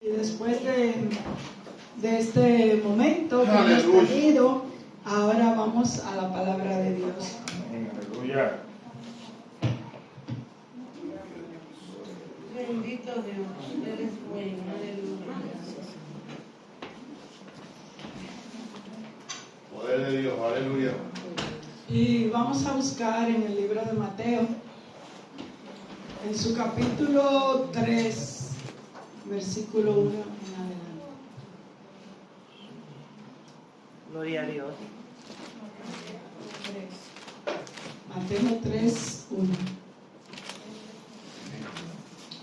Y después de este momento que hemos tenido, ahora vamos a la palabra de Dios. Aleluya. Bendito Dios, Él es bueno, aleluya. Poder de Dios, aleluya. Y vamos a buscar en el libro de Mateo, en su capítulo 3, versículo 1 en adelante. Gloria a Dios. Mateo 3, 1.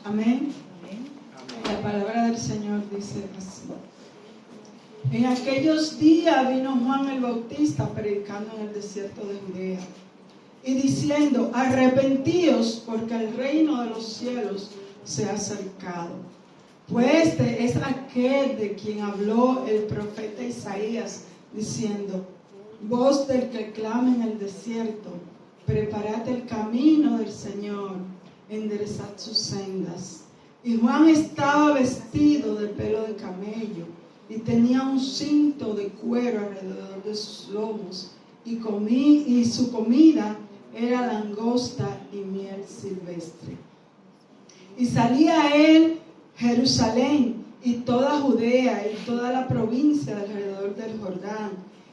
Amén. La palabra del Señor dice así. En aquellos días vino Juan el Bautista predicando en el desierto de Judea y diciendo: arrepentíos, porque el reino de los cielos se ha acercado. Pues este es aquel de quien habló el profeta Isaías, diciendo: voz del que clama en el desierto, preparad el camino del Señor, enderezad sus sendas. Y Juan estaba vestido de pelo de camello y tenía un cinto de cuero alrededor de sus lomos, y su comida era langosta y miel silvestre. Y salía a él Jerusalén y toda Judea y toda la provincia alrededor del Jordán,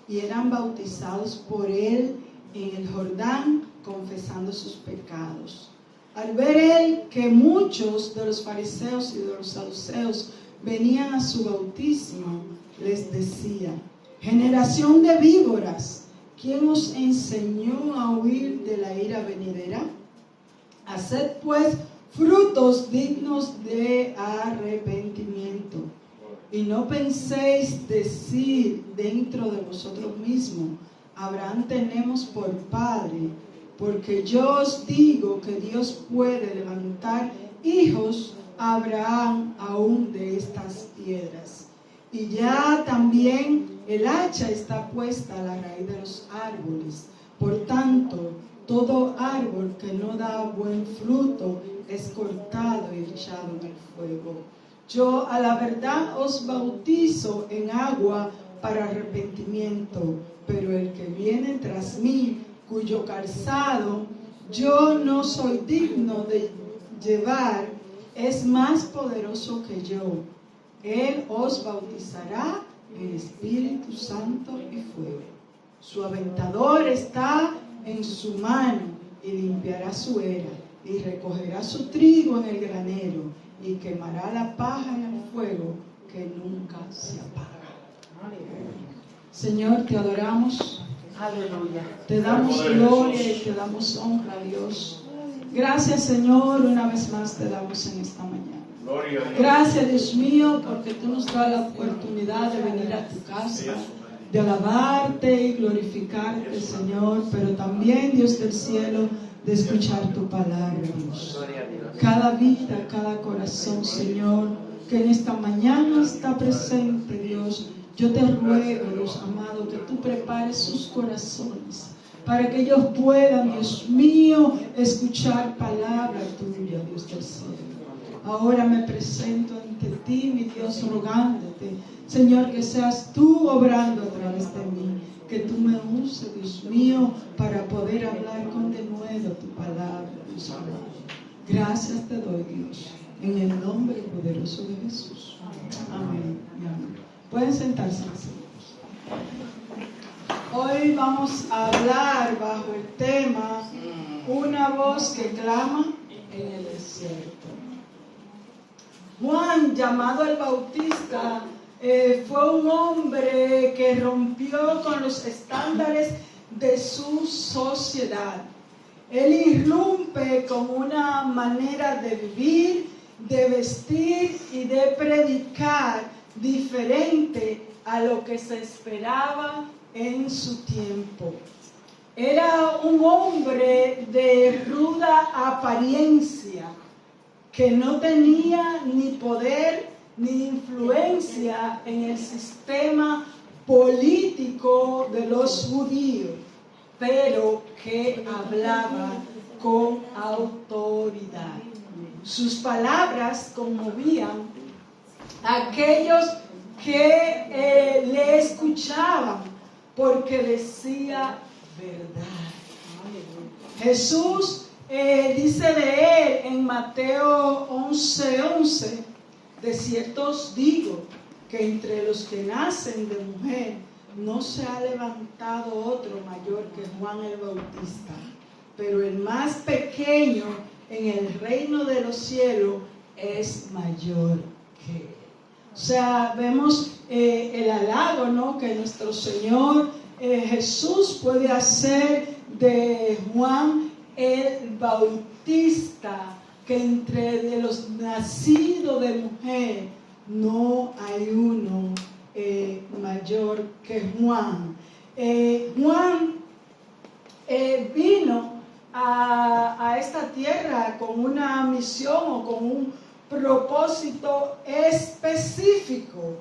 y eran bautizados por él en el Jordán, confesando sus pecados. Al ver él que muchos de los fariseos y de los saduceos venían a su bautismo, les decía: generación de víboras, ¿quién os enseñó a huir de la ira venidera? Haced pues frutos dignos de arrepentimiento, y no penséis decir dentro de vosotros mismos: Abraham tenemos por padre, porque yo os digo que Dios puede levantar hijos a Abraham aún de estas piedras. Y ya también el hacha está puesta a la raíz de los árboles. Por tanto, todo árbol que no da buen fruto es cortado y echado en el fuego. Yo a la verdad os bautizo en agua para arrepentimiento, pero el que viene tras mí, cuyo calzado yo no soy digno de llevar, es más poderoso que yo. Él os bautizará en Espíritu Santo y fuego. Su aventador está en su mano, y limpiará su era, y recogerá su trigo en el granero, y quemará la paja en el fuego que nunca se apaga. Señor, te adoramos. Aleluya. Te damos gloria y te damos honra, Dios. Gracias, Señor, una vez más te damos en esta mañana. Gloria a Dios. Gracias, Dios mío, porque tú nos das la oportunidad de venir a tu casa, de alabarte y glorificarte, Señor, pero también, Dios del cielo, de escuchar tu palabra, Dios. Cada vida, cada corazón, Señor, que en esta mañana está presente, Dios, yo te ruego, Dios amado, que tú prepares sus corazones para que ellos puedan, Dios mío, escuchar palabra tuya, Dios del cielo. Ahora me presento ante ti, mi Dios, rogándote, Señor, que seas tú obrando a través de mí, que tú me uses, Dios mío, para poder hablar con denuedo tu palabra, Dios amado. Gracias te doy, Dios, en el nombre poderoso de Jesús. Amén y amén. Pueden sentarse, Señor. Hoy vamos a hablar bajo el tema una voz que clama en el desierto. Juan, llamado el Bautista, fue un hombre que rompió con los estándares de su sociedad. Él irrumpe con una manera de vivir, de vestir y de predicar diferente a lo que se esperaba en su tiempo. Era un hombre de ruda apariencia, que no tenía ni poder ni influencia en el sistema político de los judíos, pero que hablaba con autoridad. Sus palabras conmovían aquellos que le escuchaban, porque decía verdad. Jesús dice de él en Mateo 11:11, de cierto os digo que entre los que nacen de mujer no se ha levantado otro mayor que Juan el Bautista, pero el más pequeño en el reino de los cielos es mayor que él. O sea, vemos el halago, ¿no?, que nuestro Señor Jesús puede hacer de Juan el Bautista, que entre de los nacidos de mujer no hay uno mayor que Juan. Juan vino a esta tierra con una misión o con un propósito específico,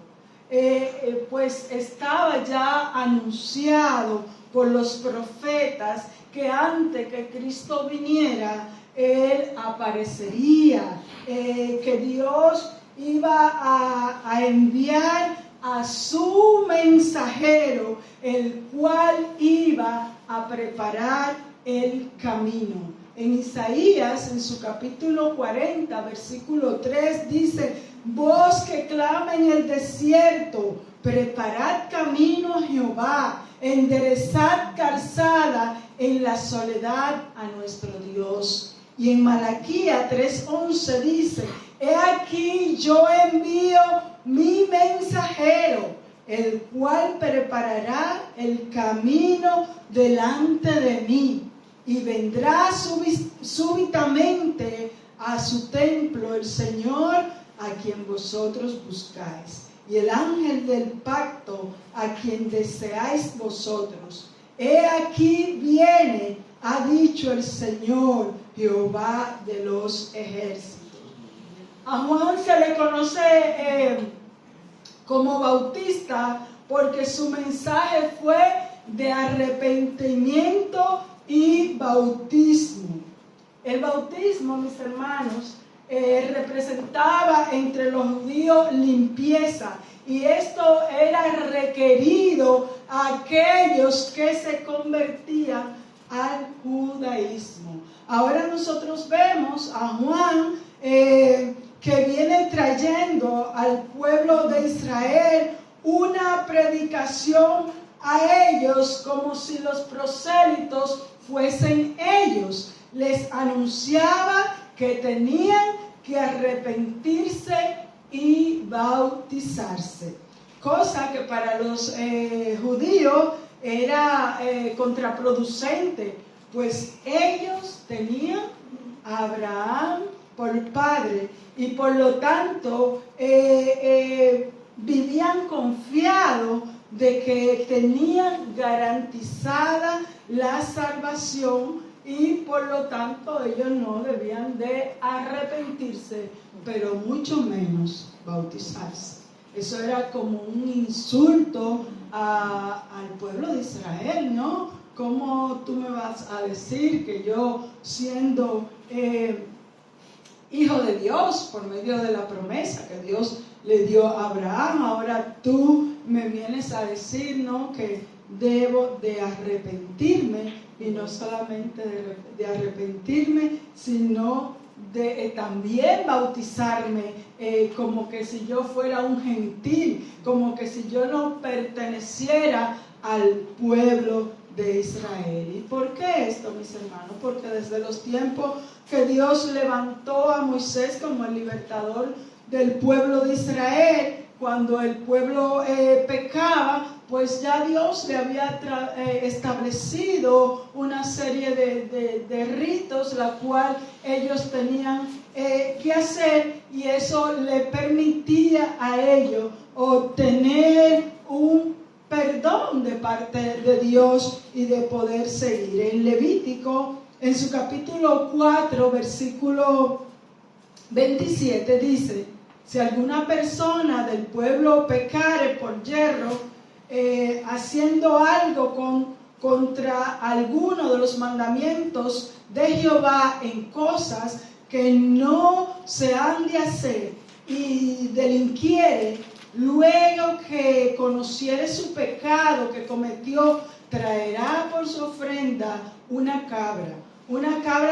pues estaba ya anunciado por los profetas que antes que Cristo viniera, Él aparecería, que Dios iba a enviar a su mensajero, el cual iba a preparar el camino. En Isaías, en su capítulo 40, versículo 3, dice: voz que clama en el desierto, preparad camino a Jehová, enderezad calzada en la soledad a nuestro Dios. Y en Malaquías 3:11 dice: he aquí yo envío mi mensajero, el cual preparará el camino delante de mí. Y vendrá súbitamente a su templo el Señor a quien vosotros buscáis, y el ángel del pacto a quien deseáis vosotros. He aquí viene, ha dicho el Señor, Jehová de los ejércitos. A Juan se le conoce como Bautista porque su mensaje fue de arrepentimiento y bautismo. El bautismo, mis hermanos, representaba entre los judíos limpieza, y esto era requerido a aquellos que se convertían al judaísmo. Ahora nosotros vemos a Juan que viene trayendo al pueblo de Israel una predicación a ellos como si los prosélitos fuesen ellos. Les anunciaba que tenían que arrepentirse y bautizarse, cosa que para los judíos era contraproducente, pues ellos tenían a Abraham por padre y por lo tanto vivían confiados de que tenían garantizada la salvación, y por lo tanto ellos no debían de arrepentirse, pero mucho menos bautizarse. Eso era como un insulto al pueblo de Israel, ¿no? ¿Cómo tú me vas a decir que yo, siendo hijo de Dios por medio de la promesa que Dios le dio a Abraham, ahora tú me vienes a decir, ¿no?, que debo de arrepentirme? Y no solamente de arrepentirme, sino de también bautizarme, como que si yo fuera un gentil, como que si yo no perteneciera al pueblo de Israel. ¿Y por qué esto, mis hermanos? Porque desde los tiempos que Dios levantó a Moisés como el libertador del pueblo de Israel, cuando el pueblo pecaba, pues ya Dios le había establecido una serie de ritos, la cual ellos tenían que hacer, y eso le permitía a ellos obtener un perdón de parte de Dios y de poder seguir. En Levítico, en su capítulo 4, versículo 27, dice: si alguna persona del pueblo pecare por yerro, haciendo algo contra alguno de los mandamientos de Jehová en cosas que no se han de hacer, y delinquiere, luego que conociere su pecado que cometió, traerá por su ofrenda una cabra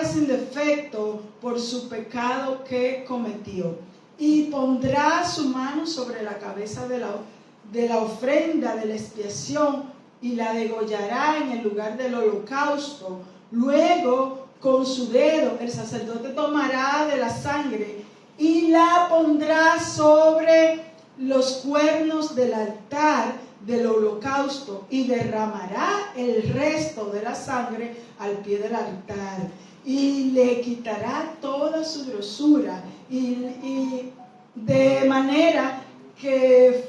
sin defecto por su pecado que cometió, y pondrá su mano sobre la cabeza de la ofrenda de la expiación y la degollará en el lugar del holocausto. Luego, con su dedo, el sacerdote tomará de la sangre y la pondrá sobre los cuernos del altar del holocausto y derramará el resto de la sangre al pie del altar y le quitará toda su grosura y de manera que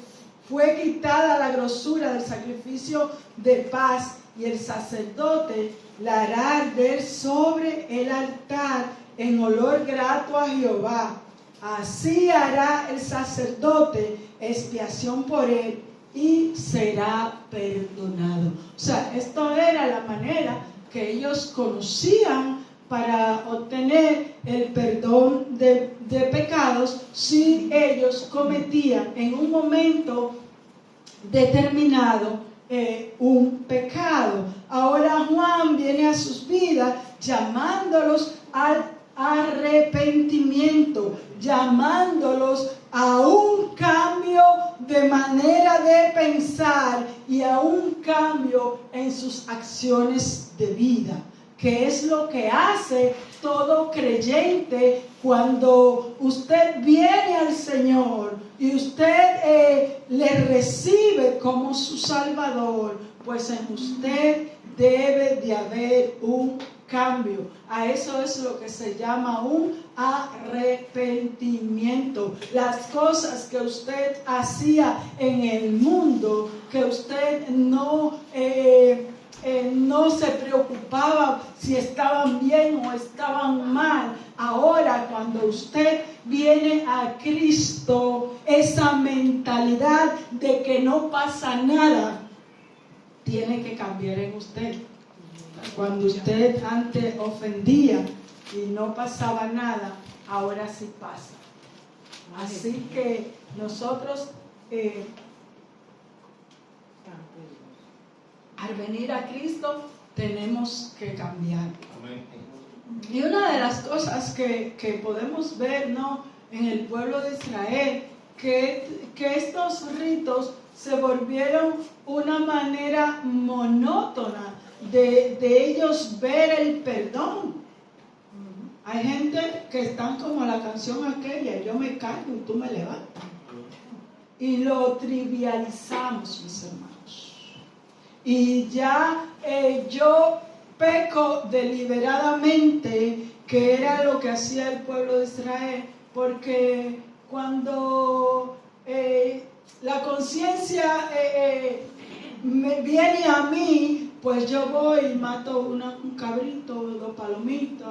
fue quitada la grosura del sacrificio de paz, y el sacerdote la hará arder sobre el altar en olor grato a Jehová. Así hará el sacerdote expiación por él y será perdonado. O sea, esto era la manera que ellos conocían para obtener el perdón de pecados si ellos cometían en un momento determinado un pecado. Ahora Juan viene a sus vidas llamándolos al arrepentimiento, llamándolos a un cambio de manera de pensar y a un cambio en sus acciones de vida, que es lo que hace todo creyente cuando usted viene al Señor y usted le recibe como su Salvador. Pues en usted debe de haber un cambio. A eso es lo que se llama un arrepentimiento. Las cosas que usted hacía en el mundo, que usted no se preocupaba si estaban bien o estaban mal. Ahora, cuando usted viene a Cristo, esa mentalidad de que no pasa nada tiene que cambiar en usted. Cuando usted antes ofendía y no pasaba nada, ahora sí pasa. Así que nosotros al venir a Cristo tenemos que cambiar. Amén. Y una de las cosas que podemos ver, ¿no?, en el pueblo de Israel, que estos ritos se volvieron una manera monótona de ellos ver el perdón. Hay gente que están como la canción aquella, yo me callo y tú me levantas. Y lo trivializamos, mis hermanos. Y ya yo peco deliberadamente, que era lo que hacía el pueblo de Israel, porque cuando la conciencia me viene a mí, pues yo voy y mato un cabrito, 2 palomitas.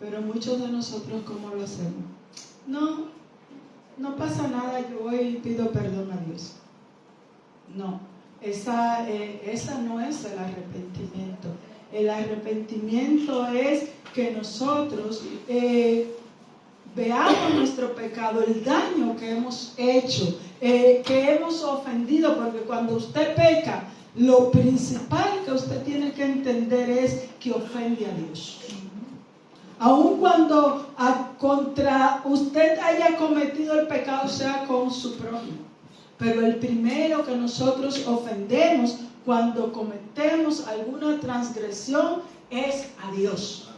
Pero muchos de nosotros, ¿cómo lo hacemos? No pasa nada, yo voy y pido perdón a Dios. No, esa no es el arrepentimiento. El arrepentimiento es que nosotros veamos nuestro pecado, el daño que hemos hecho, que hemos ofendido, porque cuando usted peca, lo principal que usted tiene que entender es que ofende a Dios. Aun cuando contra usted haya cometido el pecado, sea con su prójimo. Pero el primero que nosotros ofendemos cuando cometemos alguna transgresión es a Dios.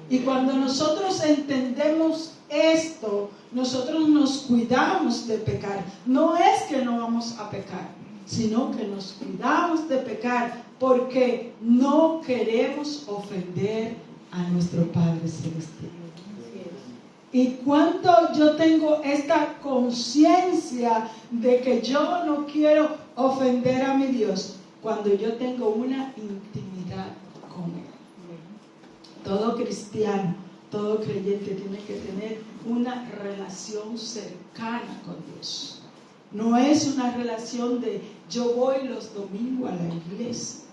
Y cuando nosotros entendemos esto, nosotros nos cuidamos de pecar. No es que no vamos a pecar, sino que nos cuidamos de pecar porque no queremos ofender a nuestro Padre Celestial. Y cuánto yo tengo esta conciencia de que yo no quiero ofender a mi Dios cuando yo tengo una intimidad con Él. Todo cristiano, todo creyente tiene que tener una relación cercana con Dios. No es una relación de yo voy los domingos a la iglesia,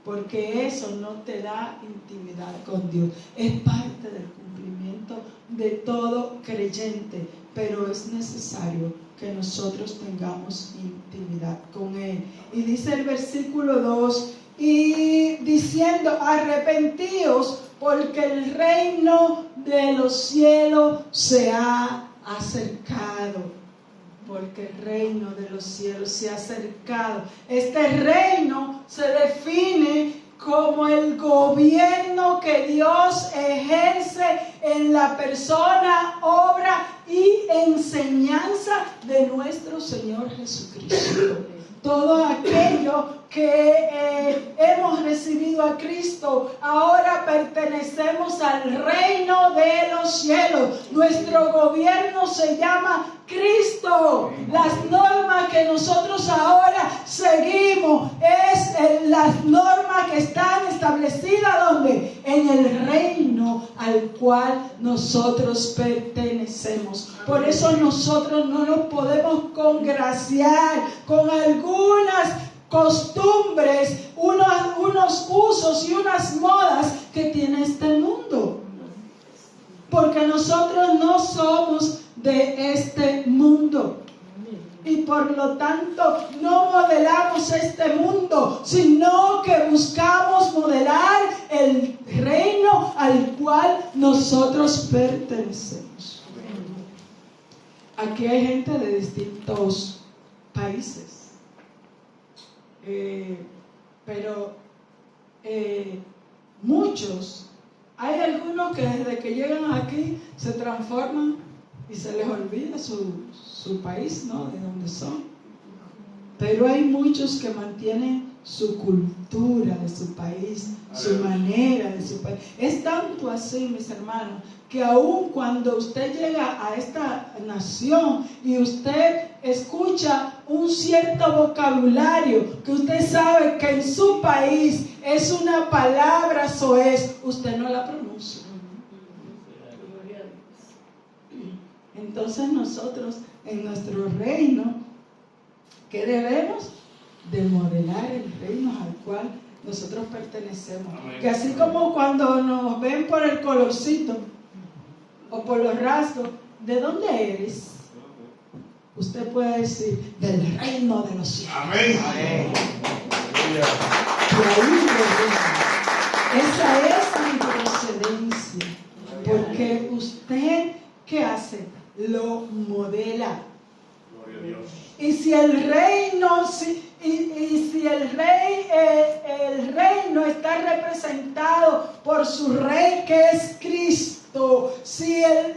porque eso no te da intimidad con Dios. Es parte del cumplimiento Santo de todo creyente, pero es necesario que nosotros tengamos intimidad con Él. Y dice el versículo 2, y diciendo, arrepentíos, porque el reino de los cielos se ha acercado. Porque el reino de los cielos se ha acercado. Este reino se define como el gobierno que Dios ejerce en la persona, obra y enseñanza de nuestro Señor Jesucristo. Todo aquello que hemos recibido a Cristo, ahora pertenecemos al reino de los cielos. Nuestro gobierno se llama Cristo. Las normas que nosotros ahora seguimos es las normas que están establecidas ¿dónde? En el reino al cual nosotros pertenecemos. Por eso nosotros no nos podemos congraciar con algunas costumbres, unos usos y unas modas que tiene este mundo. Porque nosotros no somos de este mundo. Y por lo tanto no modelamos este mundo, sino que buscamos modelar el reino al cual nosotros pertenecemos. Aquí hay gente de distintos países. Pero muchos, hay algunos que desde que llegan aquí se transforman y se les olvida su país, ¿no? De donde son. Pero hay muchos que mantienen su cultura de su país, su manera de su país. Es tanto así, mis hermanos, que aun cuando usted llega a esta nación y usted escucha un cierto vocabulario que usted sabe que en su país es una palabra soez, usted no la pronuncia. Entonces nosotros en nuestro reino, ¿qué debemos? De modelar el reino al cual nosotros pertenecemos. Amén. Que así como cuando nos ven por el colorcito o por los rasgos, ¿de dónde eres? Usted puede decir, del reino de los cielos. Amén. Amén. De ahí venimos. Esa es mi procedencia. Porque usted, ¿qué hace? Lo modela. Gloria a Dios. Y si el reino, si el reino está representado por su rey que es Cristo, si el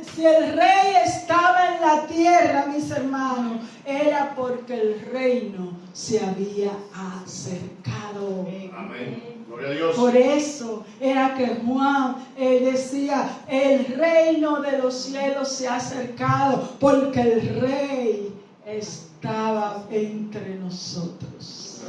rey estaba en la tierra, mis hermanos, era porque el reino se había acercado. Amén. Gloria a Dios. Por eso era que Juan decía, el reino de los cielos se ha acercado, porque el rey estaba entre nosotros.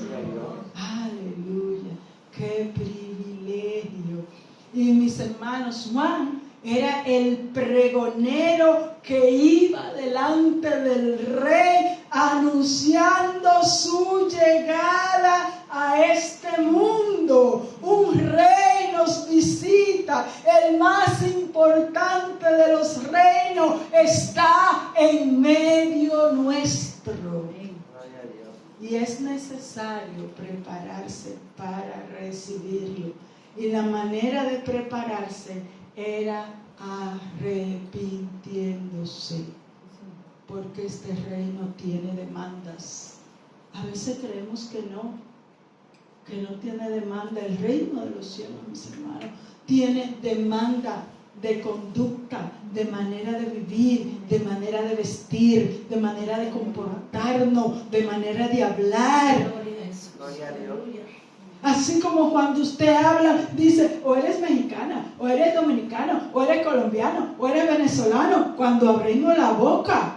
Aleluya, qué privilegio. Y mis hermanos, Juan era el pregonero que iba delante del rey anunciando su llegada a este mundo. Un rey nos visita, el más importante de los reinos está en medio nuestro. Y es necesario prepararse para recibirlo. Y la manera de prepararse era arrepintiéndose, porque este reino tiene demandas. A veces creemos que no tiene demanda. El reino de los cielos, mis hermanos, tiene demanda de conducta, de manera de vivir, de manera de vestir, de manera de comportarnos, de manera de hablar. Gloria a Dios. Así como cuando usted habla, dice, o eres mexicana, o eres dominicano, o eres colombiano, o eres venezolano, cuando abrimos la boca.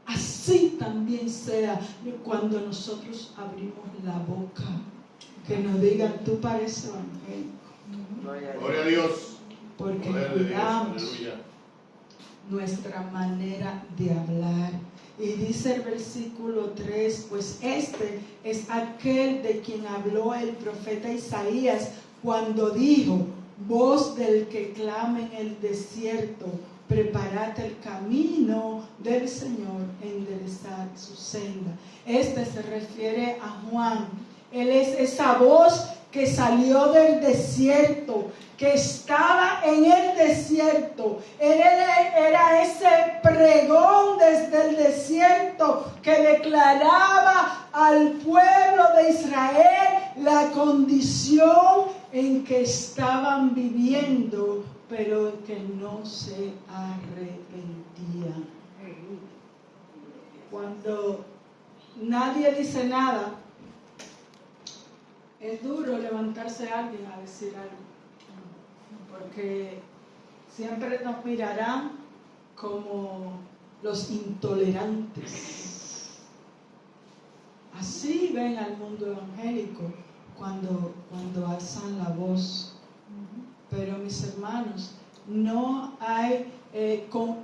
Así también sea cuando nosotros abrimos la boca. Que nos digan, tú pareces evangélico. Gloria a Dios. Porque Gloria a Dios. cuidamos Aleluya. nuestra manera de hablar. Y dice el versículo 3, pues este es aquel de quien habló el profeta Isaías cuando dijo, voz del que clama en el desierto, preparad el camino del Señor, enderezad su senda. Este se refiere a Juan. Él es esa voz que salió del desierto, que estaba en el desierto. Él era ese pregón desde el desierto que declaraba al pueblo de Israel la condición en que estaban viviendo, pero que no se arrepentían. Cuando nadie dice nada, es duro levantarse a alguien a decir algo, porque siempre nos mirarán como los intolerantes. Así ven al mundo evangélico cuando alzan la voz. Pero mis hermanos, no hay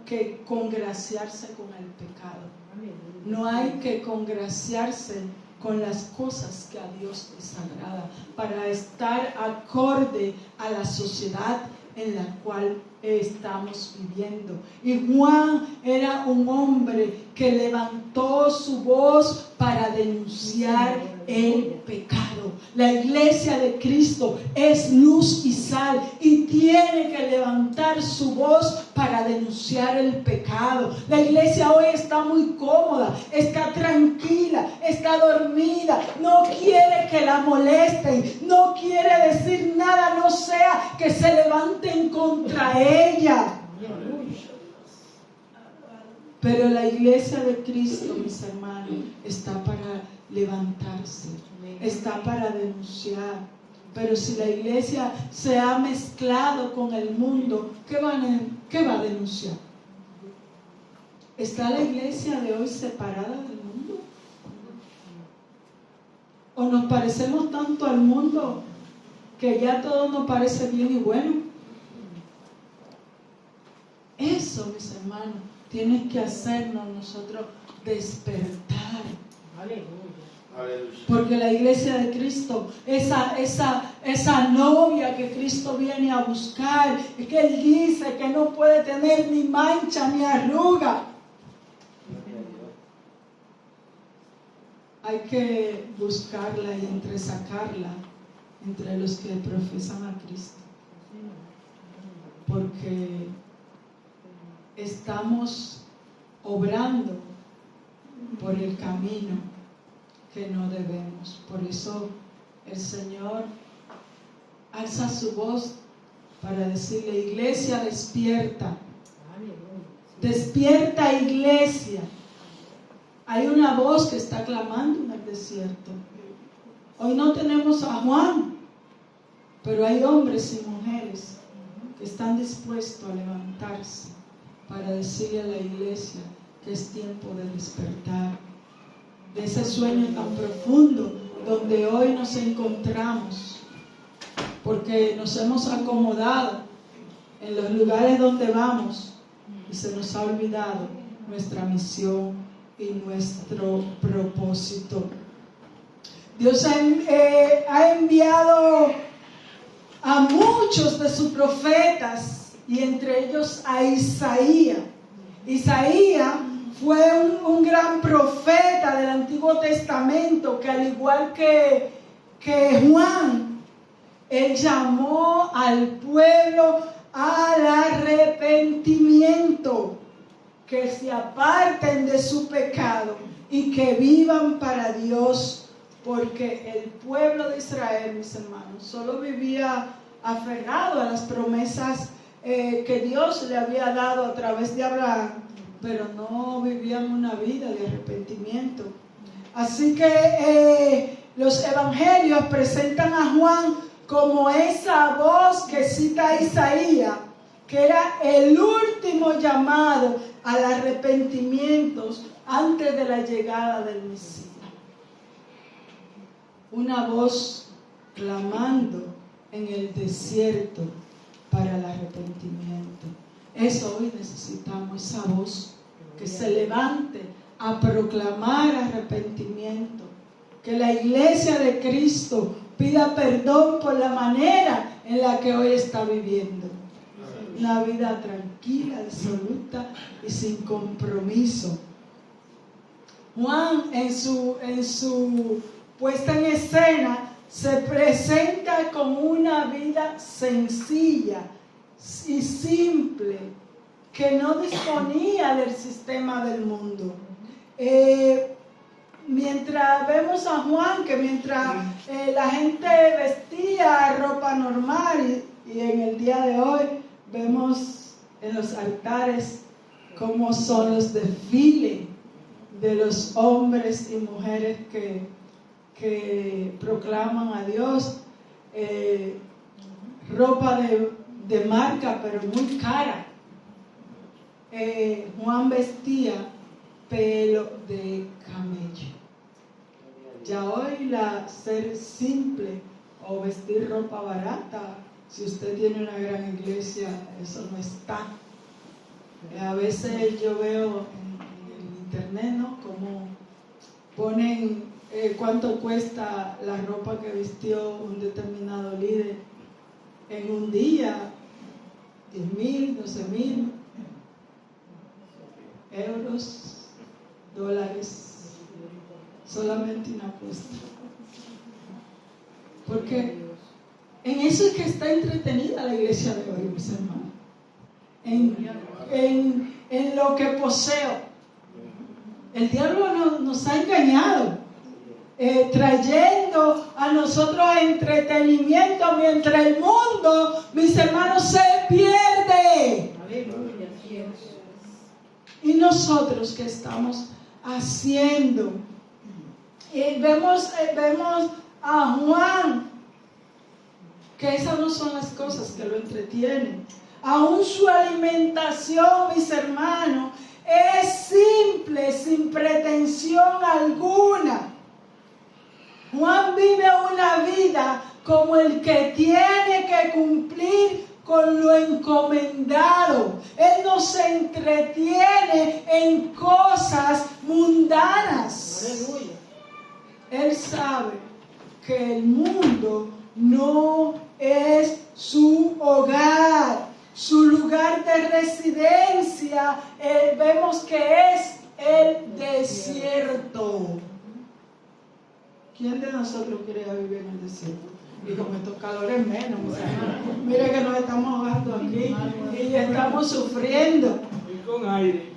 que congraciarse con el pecado. No hay que congraciarse con las cosas que a Dios les agrada, para estar acorde a la sociedad en la cual estamos viviendo. Y Juan era un hombre que levantó su voz para denunciar el pecado. La iglesia de Cristo es luz y sal y tiene que levantar su voz para denunciar el pecado. La iglesia hoy está muy cómoda, está tranquila, está dormida, no quiere que la molesten, no quiere decir nada, no sea que se levanten contra ella. Pero la iglesia de Cristo, mis hermanos, está para levantarse, está para denunciar. Pero si la iglesia se ha mezclado con el mundo, ¿qué va a denunciar? ¿Está la iglesia de hoy separada del mundo? ¿O nos parecemos tanto al mundo que ya todo nos parece bien y bueno? Eso, mis hermanos, tiene que hacernos nosotros despertar. Porque la iglesia de Cristo, esa novia que Cristo viene a buscar, y que Él dice que no puede tener ni mancha ni arruga, hay que buscarla y entresacarla entre los que profesan a Cristo. Porque estamos obrando por el camino que no debemos. Por eso el Señor alza su voz para decirle: iglesia, despierta. Despierta, iglesia. Hay una voz que está clamando en el desierto. Hoy no tenemos a Juan, pero hay hombres y mujeres que están dispuestos a levantarse para decirle a la iglesia que es tiempo de despertar de ese sueño tan profundo donde hoy nos encontramos, porque nos hemos acomodado en los lugares donde vamos y se nos ha olvidado nuestra misión y nuestro propósito. Dios ha enviado a muchos de sus profetas, y entre ellos a Isaías. Isaías fue un gran profeta del Antiguo Testamento que, al igual que Juan, él llamó al pueblo al arrepentimiento, que se aparten de su pecado y que vivan para Dios, porque el pueblo de Israel, mis hermanos, solo vivía aferrado a las promesas que Dios le había dado a través de Abraham, pero no vivían una vida de arrepentimiento. Así que los evangelios presentan a Juan como esa voz que cita a Isaías, que era el último llamado al arrepentimiento antes de la llegada del Mesías. Una voz clamando en el desierto para el arrepentimiento. Eso hoy necesitamos, esa voz que se levante a proclamar arrepentimiento. Que la iglesia de Cristo pida perdón por la manera en la que hoy está viviendo. Una vida tranquila, absoluta y sin compromiso. Juan en su puesta en escena se presenta como una vida sencilla y simple, que no disponía del sistema del mundo. Mientras vemos a Juan, que mientras la gente vestía ropa normal, y en el día de hoy vemos en los altares cómo son los desfiles de los hombres y mujeres que proclaman a Dios, ropa de marca pero muy cara. Juan vestía pelo de camello. Ya hoy ser simple o vestir ropa barata, si usted tiene una gran iglesia, eso no está. A veces yo veo en internet, ¿no?, como ponen cuánto cuesta la ropa que vistió un determinado líder en un día, 10,000, 12,000 euros, dólares, solamente una apuesta. Porque en eso es que está entretenida la iglesia de hoy, mis hermanos. En lo que poseo. El diablo nos ha engañado, trayendo a nosotros entretenimiento, mientras el mundo, mis hermanos, se pierde. ¿Y nosotros qué estamos haciendo? Vemos a Juan, que esas no son las cosas que lo entretienen. Aún su alimentación, mis hermanos, es simple, sin pretensión alguna. Juan vive una vida como el que tiene que cumplir con lo encomendado. Él no se entretiene en cosas mundanas. Aleluya. Él sabe que el mundo no es su hogar, su lugar de residencia. Vemos que es el desierto. ¿Quién de nosotros quiere vivir en el desierto? Y con estos calores menos. O sea, mire que nos estamos ahogando aquí y estamos sufriendo. Y con aire.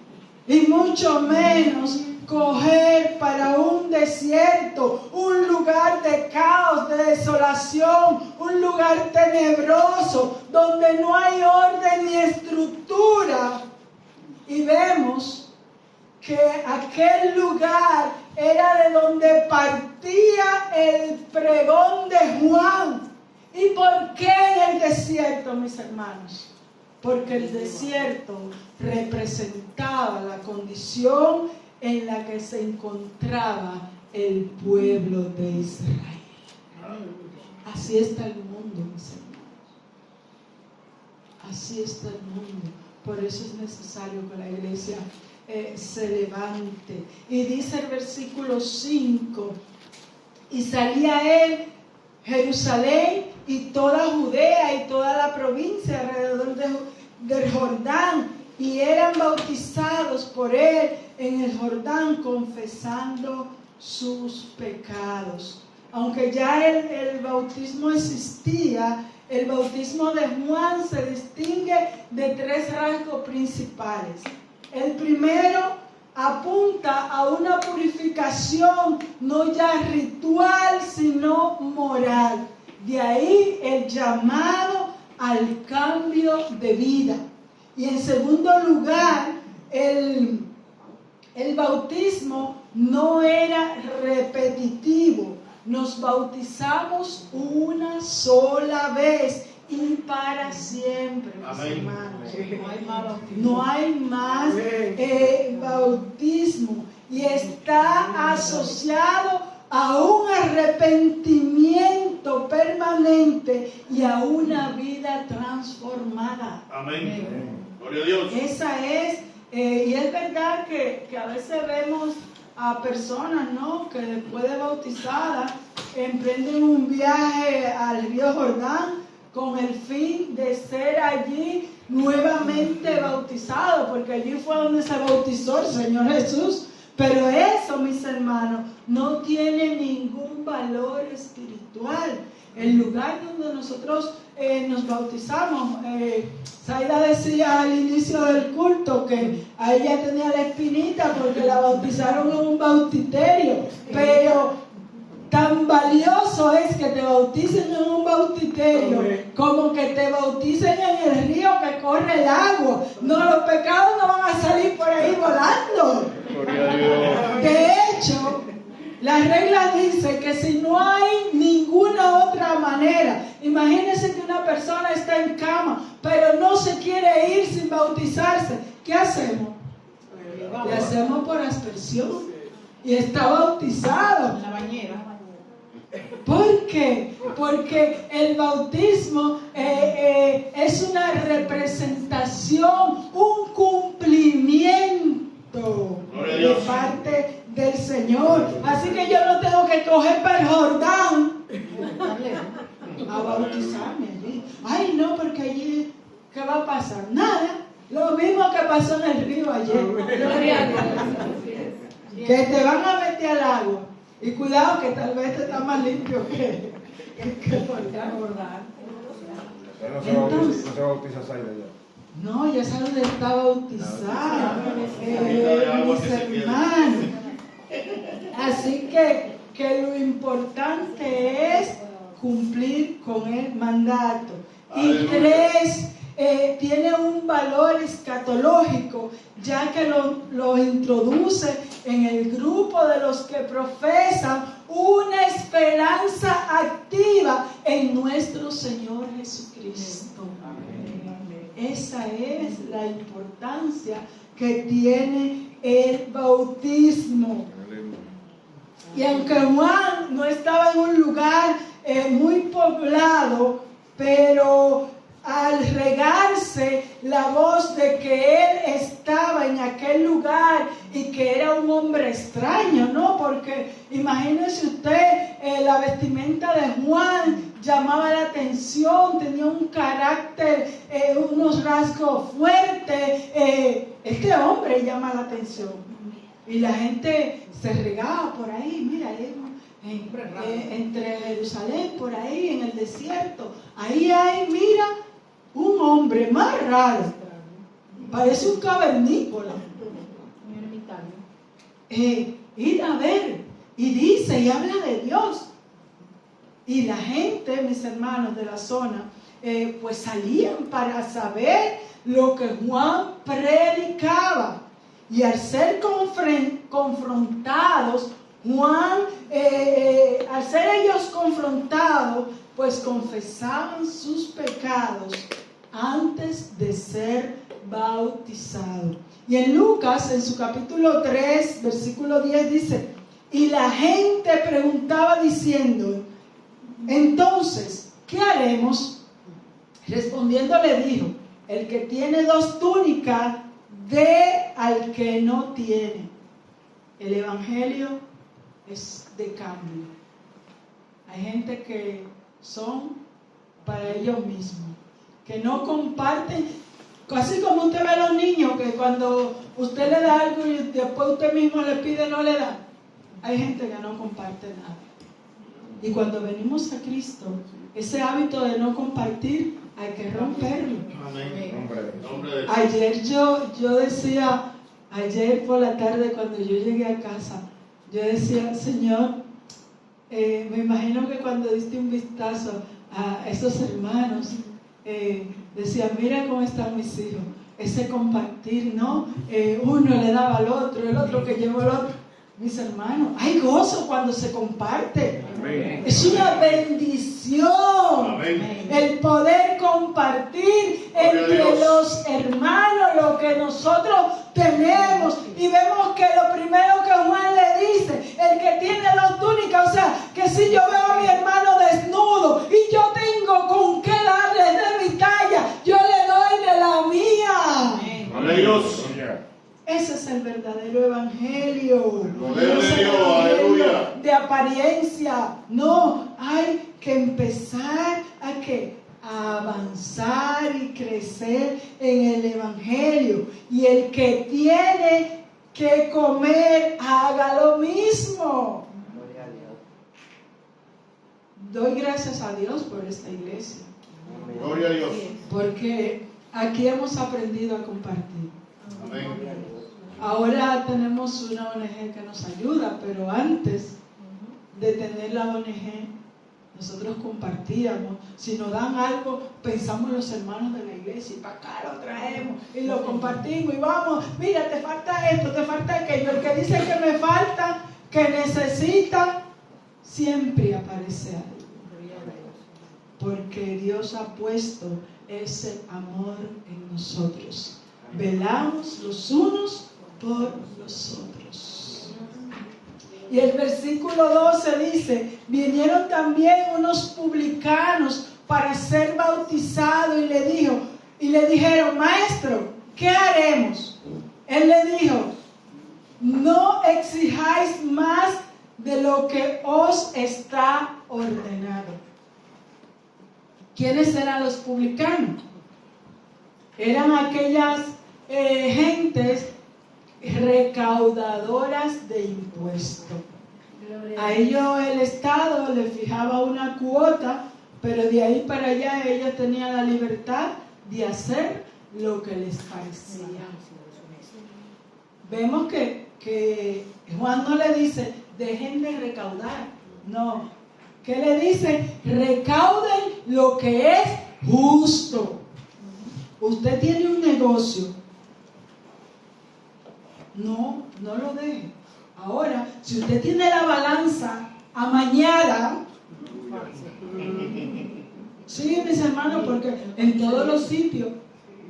Y mucho menos coger para un desierto, un lugar de caos, de desolación, un lugar tenebroso, donde no hay orden ni estructura. Y vemos que aquel lugar era de donde partía el pregón de Juan. ¿Y por qué en el desierto, mis hermanos? Porque el desierto representaba la condición en la que se encontraba el pueblo de Israel. Así está el mundo, mis hermanos. Así está el mundo. Por eso es necesario que la iglesia se levante. Y dice el versículo 5: y salía él, Jerusalén y toda Judea y toda la provincia alrededor del Jordán, y eran bautizados por él en el Jordán, confesando sus pecados. Aunque ya el bautismo existía, el bautismo de Juan se distingue de 3 rasgos principales. El primero apunta a una purificación no ya ritual, sino moral. De ahí el llamado al cambio de vida. Y en segundo lugar, el bautismo no era repetitivo. Nos bautizamos una sola vez y para siempre, mis hermanos. No hay más bautismo. Y está asociado a un arrepentimiento permanente y a una vida transformada. Amén. Gloria a Dios. Esa es, y es verdad que a veces vemos a personas, ¿no?, que después de bautizadas emprenden un viaje al río Jordán con el fin de ser allí nuevamente bautizados, porque allí fue donde se bautizó el Señor Jesús. Pero eso, mis hermanos, no tiene ningún valor espiritual. El lugar donde nosotros nos bautizamos, Zaida decía al inicio del culto que a ella tenía la espinita porque la bautizaron en un bautisterio, pero tan valioso es que te bauticen en un bautisterio como que te bauticen en el río que corre el agua. No, los pecados no van a salir por ahí volando. De hecho, la regla dice que si no hay ninguna otra manera, imagínense que una persona está en cama, pero no se quiere ir sin bautizarse, ¿qué hacemos? Le hacemos por aspersión y está bautizado. En la bañera. ¿Por qué? Porque el bautismo es una representación, un cumplimiento de parte del Señor. Así que yo no tengo que coger para el Jordán a bautizarme allí. Ay, no, porque allí, ¿qué va a pasar? Nada. Lo mismo que pasó en el río ayer. Que te van a meter al agua. Y cuidado que tal vez te está más limpio que el Jordán. No se bautiza Zaida ya. No, ya sabes dónde está bautizada. Mis hermanos. Así que lo importante es cumplir con el mandato. Y 3, tiene un valor escatológico, ya que lo introduce en el grupo de los que profesan una esperanza activa en nuestro Señor Jesucristo. Esa es la importancia que tiene el bautismo. Y aunque Juan no estaba en un lugar muy poblado, pero al regarse la voz de que él estaba en aquel lugar y que era un hombre extraño, ¿no? Porque imagínese usted, la vestimenta de Juan llamaba la atención, tenía un carácter, unos rasgos fuertes. Este hombre llama la atención. Y la gente se regaba por ahí, mira, entre Jerusalén, por ahí en el desierto. Ahí hay, mira, un hombre más raro. Parece un cavernícola. Ir a ver. Y dice y habla de Dios. Y la gente, mis hermanos de la zona, pues salían para saber lo que Juan predicaba. Y al ser confrontados, Juan, al ser ellos confrontados, pues confesaban sus pecados antes de ser bautizados. Y en Lucas, en su capítulo 3, versículo 10, dice: y la gente preguntaba diciendo: entonces, ¿qué haremos? Respondiendo le dijo: el que tiene 2 túnicas, dé al que no tiene. El evangelio es de cambio. Hay gente que son para ellos mismos, que no comparten, así como usted ve a los niños que cuando usted le da algo y después usted mismo le pide, no le da. Hay gente que no comparte nada. Y cuando venimos a Cristo, ese hábito de no compartir hay que romperlo. Amén. Ayer yo decía, ayer por la tarde cuando yo llegué a casa, yo decía: Señor, me imagino que cuando diste un vistazo a esos hermanos, decía: mira cómo están mis hijos. Ese compartir, ¿no? Uno le daba al otro, el otro que llevó al otro. Mis hermanos, hay gozo cuando se comparte. Amén. Es una bendición. Amén. El poder compartir entre los hermanos lo que nosotros tenemos. Y vemos que lo primero que Juan le dice: el que tiene 2 túnicas, o sea, que si yo veo a mi hermano desnudo y yo tengo con qué darle de mi talla, yo le doy de la mía. Amén. Ese es el verdadero evangelio. Poder de Dios, aleluya. De apariencia. No, hay que empezar a avanzar y crecer en el Evangelio. Y el que tiene que comer, haga lo mismo. Gloria a Dios. Doy gracias a Dios por esta iglesia, Amén. Gloria a Dios. porque aquí hemos aprendido a compartir. Amén. Gloria a Dios. Ahora tenemos una ONG que nos ayuda, pero antes de tener la ONG, nosotros compartíamos. Si nos dan algo, pensamos en los hermanos de la iglesia y para acá lo traemos y lo compartimos y vamos, mira, te falta esto, te falta aquello. El que dice que me falta, que necesita, siempre aparece algo. Gloria a Dios. Porque Dios ha puesto ese amor en nosotros. Velamos los unos por los otros. Y el versículo 12 dice: vinieron también unos publicanos para ser bautizados y le dijeron: maestro, ¿qué haremos? Él le dijo: no exijáis más de lo que os está ordenado. ¿Quiénes eran los publicanos? Eran aquellas gentes recaudadoras de impuestos. A ellos el Estado les fijaba una cuota, pero de ahí para allá ellos tenían la libertad de hacer lo que les parecía. Vemos que Juan no le dice: dejen de recaudar. No. ¿Qué le dice? Recauden lo que es justo. Usted tiene un negocio. No lo deje. Ahora, si usted tiene la balanza amañada, sí, mis hermanos, porque en todos los sitios,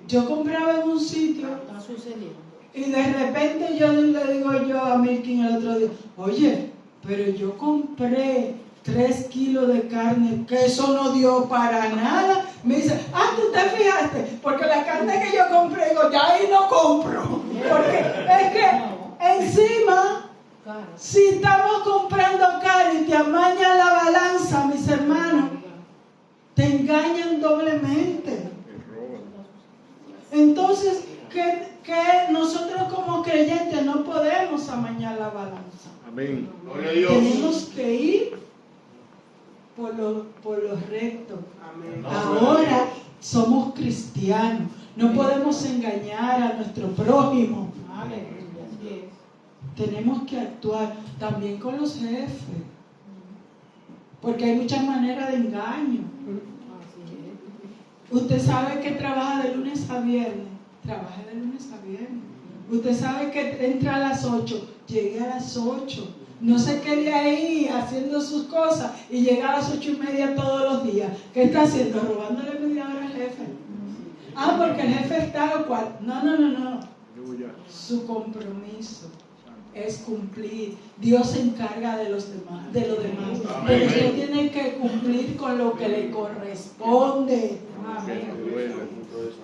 yo compraba en un sitio Está sucediendo. y de repente yo le digo yo a Milkin el otro día: oye, pero yo compré 3 kilos de carne, que eso no dio para nada. Me dice: tú te fijaste, porque la carne que yo compré, digo, ya ahí no compro, porque es que encima, si estamos comprando carne y te amañan la balanza, mis hermanos, te engañan doblemente. Entonces, que nosotros como creyentes no podemos amañar la balanza. Amén. Gloria a Dios. Tenemos que ir por lo recto. Amén. Ahora somos cristianos, no podemos engañar a nuestro prójimo. Amén. Así es. Tenemos que actuar también con los jefes, porque hay muchas maneras de engaño. Así es. Usted sabe que trabaja de lunes a viernes, trabaje de lunes a viernes. Usted sabe que entra a las 8, llegue a las 8. No se quede ahí haciendo sus cosas y llega a las 8:30 todos los días. ¿Qué está haciendo? Robándole media hora al jefe. Porque el jefe está lo cual. No. Su compromiso es cumplir. Dios se encarga de lo demás. Pero usted tiene que cumplir con lo que le corresponde. Amén.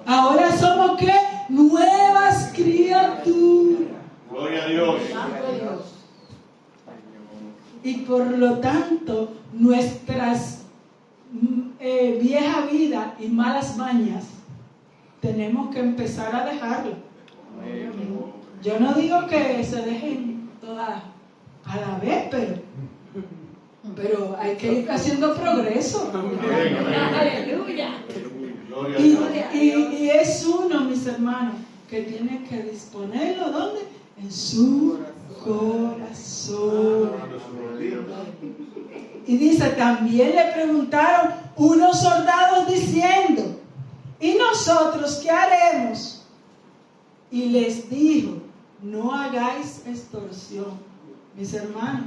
Ahora somos ¿qué? Nuevas criaturas. Gloria a Dios. Santo Dios. Y por lo tanto, nuestras vieja vida y malas mañas tenemos que empezar a dejarlo. Yo no digo que se dejen todas a la vez, pero hay que ir haciendo progreso. Amén. Aleluya. Gloria a Dios. Y es uno, mis hermanos, que tiene que disponerlo, ¿dónde? En su corazón. Y dice: también le preguntaron unos soldados diciendo: ¿y nosotros qué haremos? Y les dijo: no hagáis extorsión. Mis hermanos,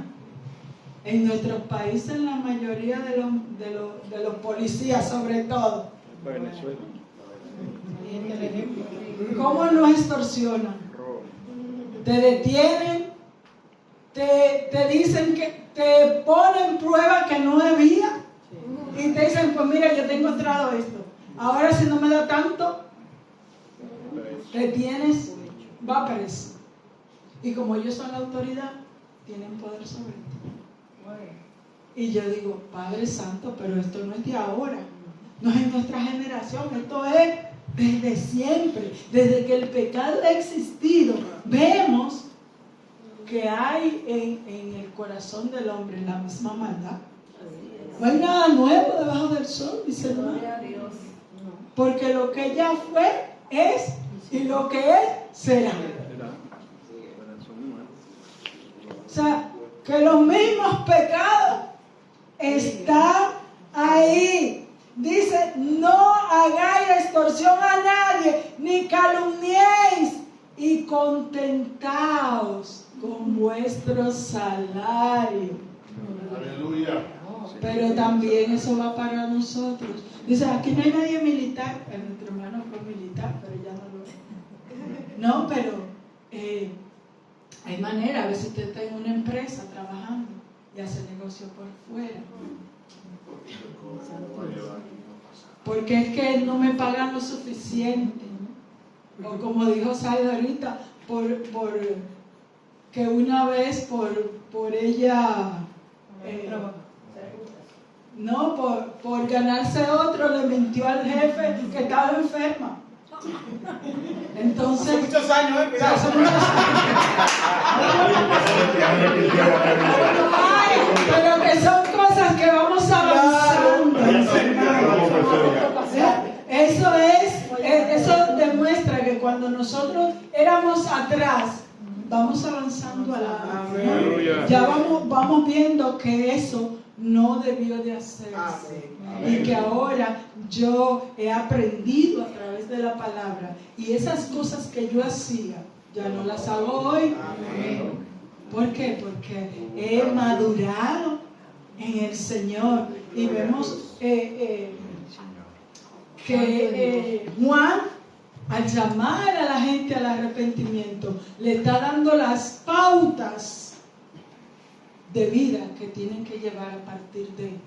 en nuestros países la mayoría de los policías, sobre todo, ¿cómo nos extorsionan? Te detienen, te dicen que te ponen prueba que no debía y te dicen: pues mira, yo te he encontrado esto, ahora si no me da tanto, te tienes, va preso. Y como ellos son la autoridad, tienen poder sobre ti. Y yo digo, Padre Santo, pero esto no es de ahora, no es en nuestra generación, esto es desde siempre, desde que el pecado ha existido. Vemos que hay en el corazón del hombre la misma maldad. No hay nada nuevo debajo del sol, dice el hermano. Porque lo que ya fue, es, y lo que es, será. O sea, que los mismos pecados están ahí. Dice, no hagáis extorsión a nadie, ni calumniéis, y contentaos con vuestro salario. Aleluya. Pero también eso va para nosotros. Dice, aquí no hay nadie militar. Nuestro hermano fue militar, pero ya no lo es. No, pero hay manera. A veces usted está en una empresa trabajando y hace negocio por fuera. Porque es que no me pagan lo suficiente. O como dijo Saida ahorita, por que una vez por ella, por ganarse otro, le mintió al jefe que estaba enferma. Entonces, Hace muchos años, hace muchos años. Pero que son cosas que vamos avanzando. Eso demuestra que cuando nosotros éramos atrás, vamos avanzando adelante. Ya vamos viendo que eso no debió de hacerse. Y que ahora yo he aprendido a través de la palabra. Y esas cosas que yo hacía, ya no las hago hoy. ¿Por qué? Porque he madurado en el Señor. Y vemos que Juan, al llamar a la gente al arrepentimiento, le está dando las pautas de vida que tienen que llevar a partir de él.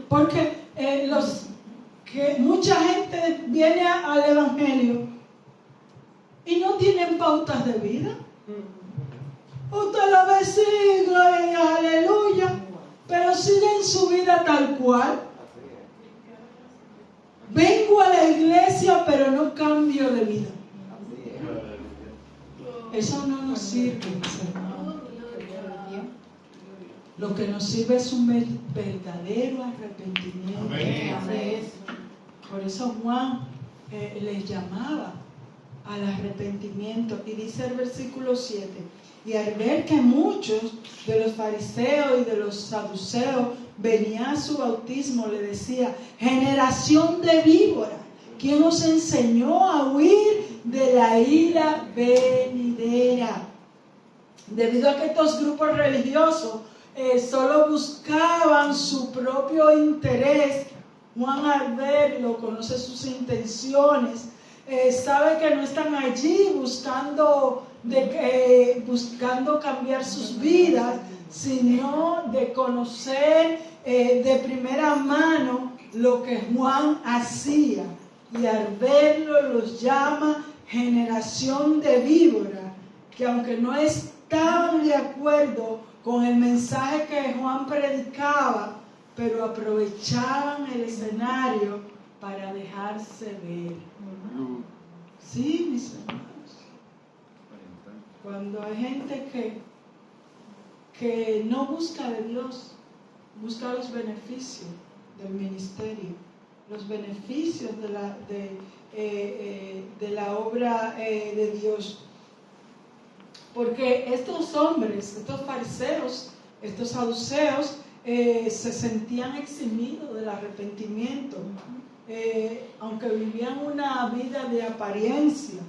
Porque mucha gente viene al Evangelio y no tienen pautas de vida. Usted lo ve, sí, gloria, aleluya, pero siguen su vida tal cual. Vengo a la iglesia, pero no cambio de vida. Eso no nos sirve, mis hermanos. Lo que nos sirve es un verdadero arrepentimiento. Amén. Por eso Juan les llamaba al arrepentimiento. Y dice el versículo 7, y al ver que muchos de los fariseos y de los saduceos venían a su bautismo, le decía, generación de víbora, ¿quién os enseñó a huir de la ira venidera? Debido a que estos grupos religiosos solo buscaban su propio interés, Juan al verlo conoce sus intenciones, sabe que no están allí buscando cambiar sus vidas, sino de conocer de primera mano lo que Juan hacía. Y al verlo los llama generación de víbora, que aunque no estaban de acuerdo con el mensaje que Juan predicaba, pero aprovechaban el escenario para dejarse ver. Sí, mis hermanos. Cuando hay gente que no busca de Dios, busca los beneficios del ministerio, los beneficios de la obra de Dios. Porque estos hombres, estos fariseos, estos saduceos, se sentían eximidos del arrepentimiento, aunque vivían una vida de apariencia.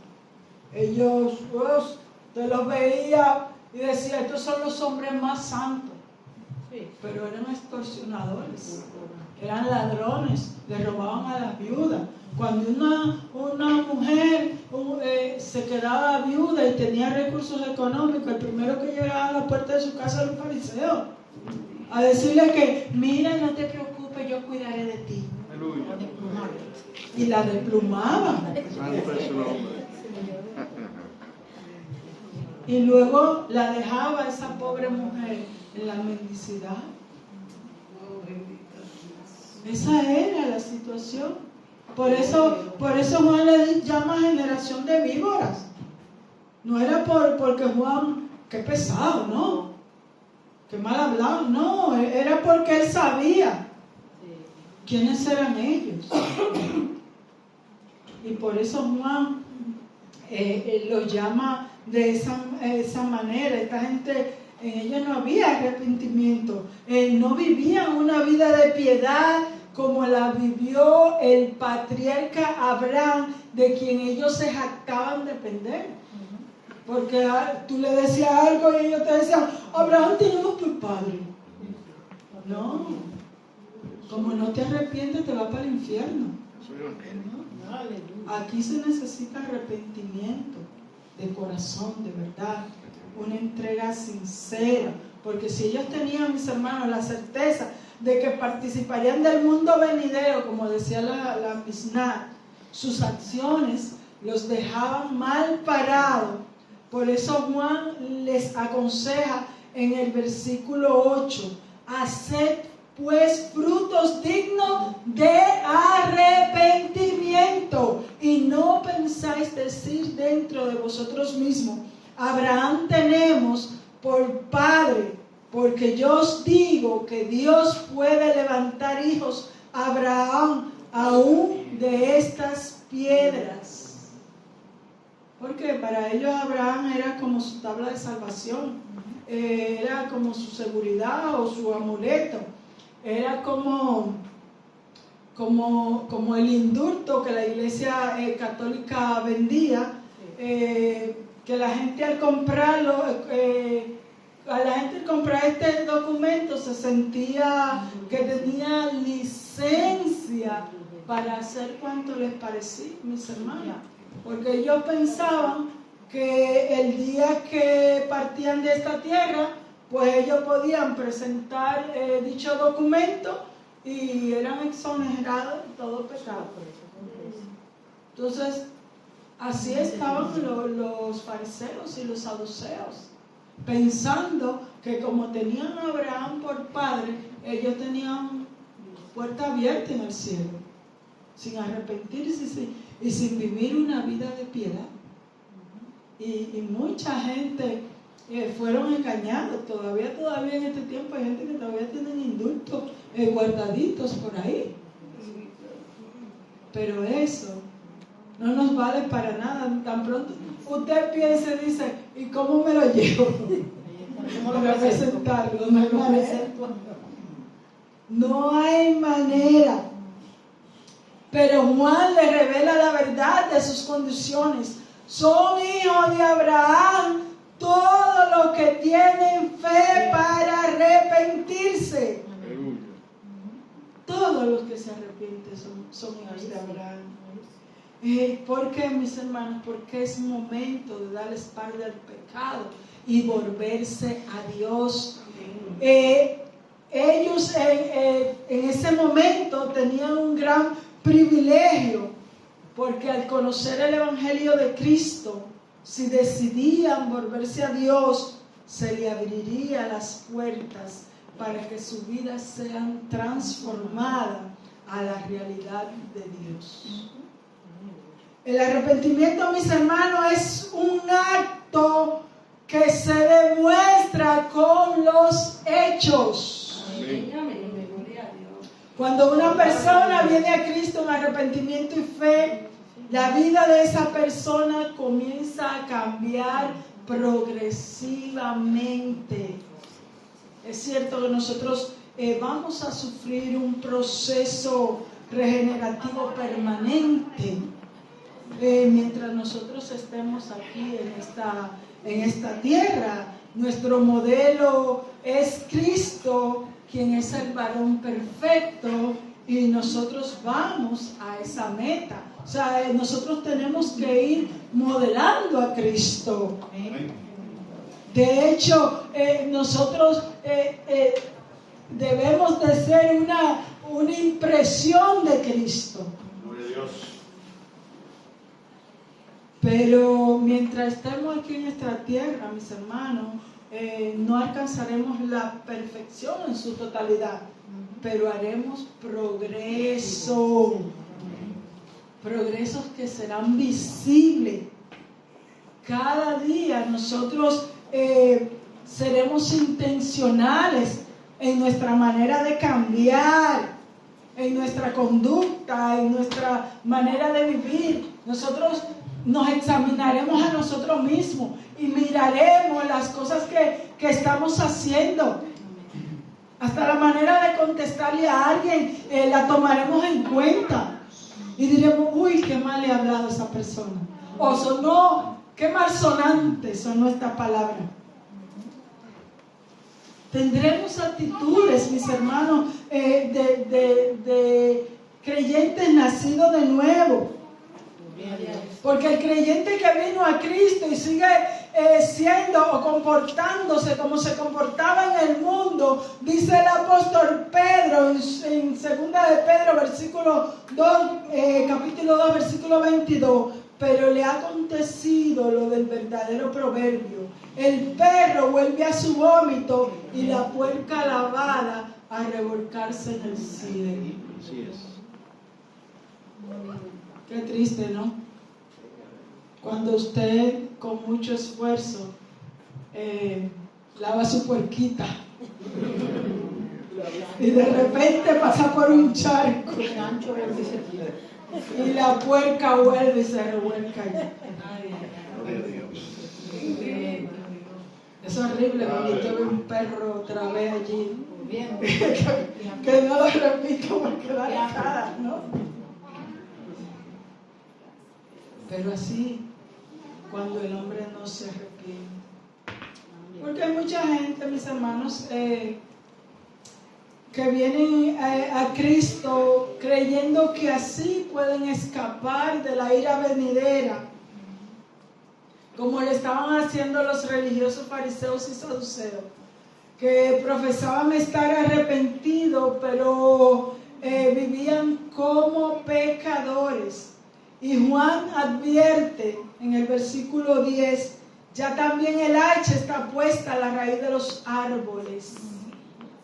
Ellos, te los veía y decía, estos son los hombres más santos, pero eran extorsionadores, eran ladrones, le robaban a las viudas. Cuando una mujer se quedaba viuda y tenía recursos económicos, el primero que llegaba a la puerta de su casa era un fariseo, a decirle que, mira, no te preocupes, yo cuidaré de ti. Y la desplumaban. y luego la dejaba esa pobre mujer en la mendicidad. Esa era la situación. Por eso Juan le llama generación de víboras. No era porque Juan, qué pesado, no, qué mal hablado, no, era porque él sabía quiénes eran ellos. Y por eso Juan los llama de esa manera. Esta gente, en ellos no había arrepentimiento, no vivían una vida de piedad como la vivió el patriarca Abraham, de quien ellos se jactaban de depender. Porque tú le decías algo y ellos te decían, Abraham tenemos por padre. No, como no te arrepientes te vas para el infierno. Aquí se necesita arrepentimiento de corazón, de verdad, una entrega sincera, porque si ellos tenían, mis hermanos, la certeza de que participarían del mundo venidero, como decía la Mishnah, sus acciones los dejaban mal parados. Por eso Juan les aconseja en el versículo 8, haced pues frutos dignos de arrepentimiento, y no pensáis decir dentro de vosotros mismos, Abraham tenemos por padre, porque yo os digo que Dios puede levantar hijos a Abraham aún de estas piedras. Porque para ellos Abraham era como su tabla de salvación, era como su seguridad o su amuleto. Era como el indulto que la iglesia católica vendía, que la gente al comprarlo, al comprar este documento se sentía que tenía licencia para hacer cuanto les parecía, mis hermanos. Porque ellos pensaban que el día que partían de esta tierra, pues ellos podían presentar dicho documento y eran exonerados de todo pecado. Entonces, así estaban los fariseos y los saduceos, pensando que como tenían a Abraham por padre, ellos tenían puerta abierta en el cielo, sin arrepentirse y sin vivir una vida de piedad. Y mucha gente fueron engañados. Todavía en este tiempo hay gente que todavía tienen indultos guardaditos por ahí. Pero eso no nos vale para nada. Tan pronto usted piensa y dice, ¿y cómo me lo llevo? Para presentarlo. No hay manera. Pero Juan le revela la verdad de sus condiciones. Son hijos de Abraham todos los que tienen fe para arrepentirse. Todos los que se arrepienten son hijos de Abraham. ¿Por qué, mis hermanos? Porque es momento de dar la espalda al pecado y volverse a Dios. Ellos en ese momento tenían un gran privilegio, porque al conocer el Evangelio de Cristo, si decidían volverse a Dios, se le abriría las puertas para que sus vidas sean transformadas a la realidad de Dios. El arrepentimiento, mis hermanos, es un acto que se demuestra con los hechos. Cuando una persona viene a Cristo en arrepentimiento y fe, la vida de esa persona comienza a cambiar progresivamente. Es cierto que nosotros vamos a sufrir un proceso regenerativo permanente mientras nosotros estemos aquí en esta tierra. Nuestro modelo es Cristo, quien es el varón perfecto, y nosotros vamos a esa meta. O sea, nosotros tenemos que ir modelando a Cristo. De hecho, nosotros debemos de ser una impresión de Cristo. Pero mientras estemos aquí en esta tierra, mis hermanos, no alcanzaremos la perfección en su totalidad, pero haremos progreso. Progresos que serán visibles. Cada día nosotros seremos intencionales en nuestra manera de cambiar, en nuestra conducta, en nuestra manera de vivir. Nosotros nos examinaremos a nosotros mismos y miraremos las cosas que estamos haciendo. Hasta la manera de contestarle a alguien la tomaremos en cuenta. Y diremos, uy, qué mal le ha hablado esa persona. O sonó, qué malsonante sonó esta palabra. Tendremos actitudes, mis hermanos, de creyentes nacidos de nuevo. Porque el creyente que vino a Cristo y sigue siendo o comportándose como se comportaba en el mundo, dice el apóstol Pedro en 2 de Pedro versículo 2, capítulo 2 versículo 22, pero le ha acontecido lo del verdadero proverbio: el perro vuelve a su vómito y la puerca lavada a revolcarse en el sidero. Así es. Qué triste, ¿no? Cuando usted con mucho esfuerzo lava su puerquita y de repente pasa por un charco y la puerca vuelve y se revuelca allí. Es horrible cuando usted ve un perro otra vez allí que no lo repito porque da la cara, ¿no? Pero así, cuando el hombre no se arrepiente. Porque hay mucha gente, mis hermanos, que vienen a Cristo creyendo que así pueden escapar de la ira venidera, como le estaban haciendo los religiosos fariseos y saduceos, que profesaban estar arrepentidos, pero vivían como pecadores. Y Juan advierte en el versículo 10, ya también el hacha está puesta a la raíz de los árboles.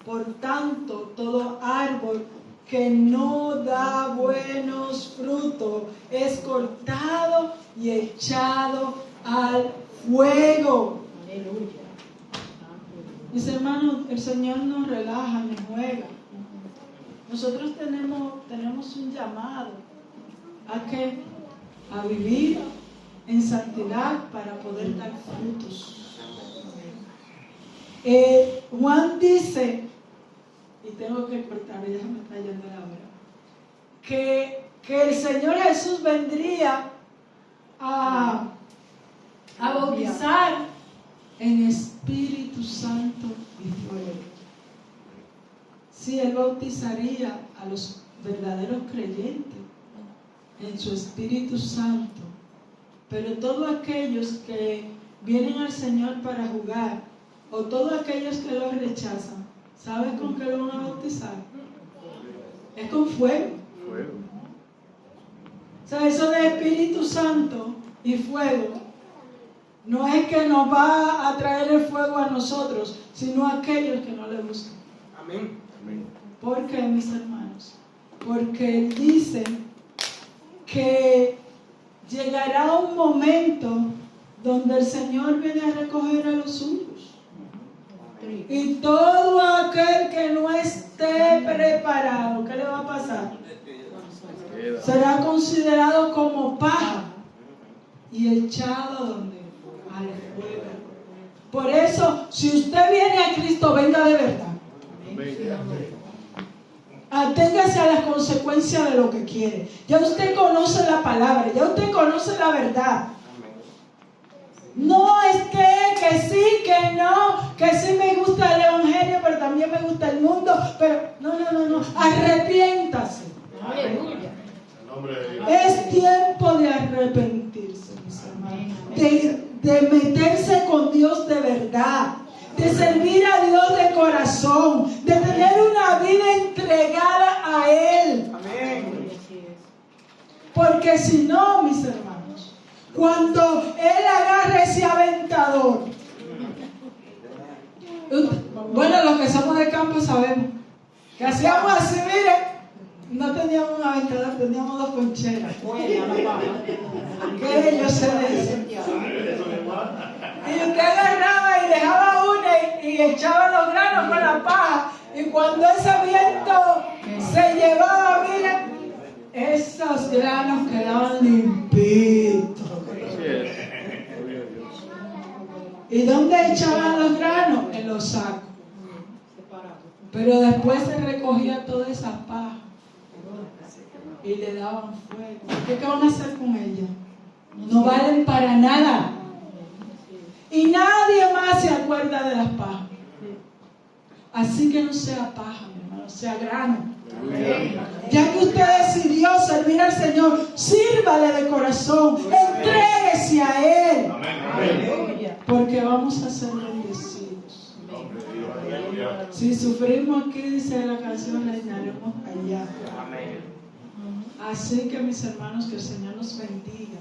Por tanto, todo árbol que no da buenos frutos es cortado y echado al fuego. Aleluya. Mis hermanos, el Señor nos relaja, nos juega. Nosotros tenemos un llamado a vivir en santidad para poder dar frutos. Juan dice, y tengo que cortar, ya me está yendo la hora, que el Señor Jesús vendría a bautizar en Espíritu Santo y fuego. Sí, Él bautizaría a los verdaderos creyentes en su Espíritu Santo, pero todos aquellos que vienen al Señor para jugar, o todos aquellos que lo rechazan, ¿sabes con qué lo van a bautizar? Es con fuego. O sea, eso de Espíritu Santo y fuego no es que nos va a traer el fuego a nosotros, sino a aquellos que no le gustan. Amén. ¿Por qué, mis hermanos? Porque Él dice que llegará un momento donde el Señor viene a recoger a los suyos. Y todo aquel que no esté preparado, ¿qué le va a pasar? Será considerado como paja y echado donde al fuego. Por eso, si usted viene a Cristo, venga de verdad. Aténgase a las consecuencias de lo que quiere. Ya usted conoce la palabra, ya usted conoce la verdad. No es que sí, que no, que sí me gusta el evangelio, pero también me gusta el mundo. Pero no. Arrepiéntase. Aleluya. Es tiempo de arrepentirse, mis hermanos. De meterse con Dios de verdad. De servir a Dios de corazón. De tener una vida entregada a Él. Amén. Porque si no, mis hermanos, Cuando Él agarra ese aventador. Bueno, los que somos de campo sabemos que hacíamos así, mire. No teníamos un aventador, teníamos dos concheras. Que ellos se decían. Y usted agarraba y dejaba una y echaba los granos con la paja. Y cuando ese viento se llevaba, miren, esos granos quedaban limpitos. ¿Y dónde echaban los granos? En los sacos. Pero después se recogía toda esa paja y le daban fuego. ¿Qué van a hacer con ella? No valen para nada. Y nadie más se acuerda de las pajas. Así que no sea paja, mi hermano, sea grano. Ya que usted decidió servir al Señor, sírvale de corazón, entréguese a Él. Porque vamos a ser bendecidos. Si sufrimos aquí, dice la canción, reinaremos allá. Así que mis hermanos, que el Señor nos bendiga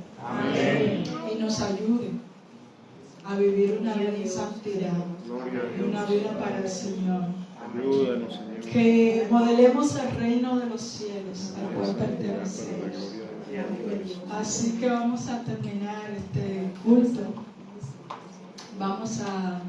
y nos ayude a vivir una vida en santidad y una vida para el Señor. Que modelemos el reino de los cielos al cual pertenecemos. Así que vamos a terminar este culto. Vamos a